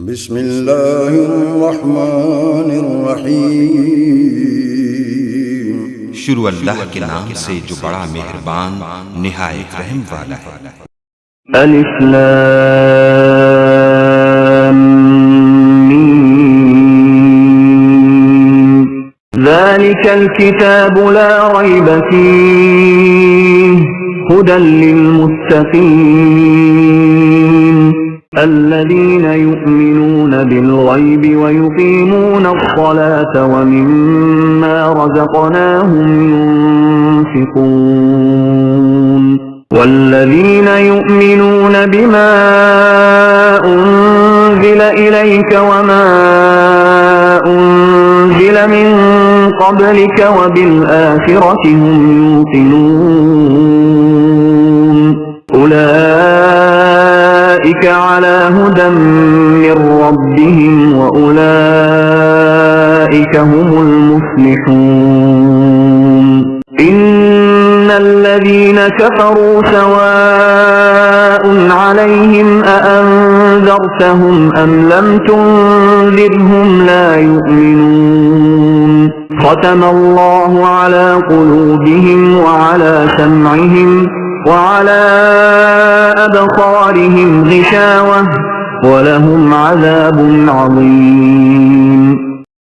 بسم الله الرحمن الرحیم۔ شروع اللہ کے نام سے جو بڑا مہربان نہایت رحم والا ہے۔ الف لام میم ذلك الكتاب لا ريب فيه هدى للمتقين الذين يؤمنون بالغيب ويقيمون الصلاة ومما رزقناهم ينفقون والذين يؤمنون بما أنزل إليك وما أنزل من قبلك وبالآخرة هم يوقنون أولئك على هدى من ربهم وأولئك هم المفلحون إن الذين كفروا سواء عليهم أأنذرتهم أم لم تنذرهم لا يؤمنون ختم الله على قلوبهم وعلى سمعهم وعلى أبصارهم غشاوة ولهم عذاب عظيم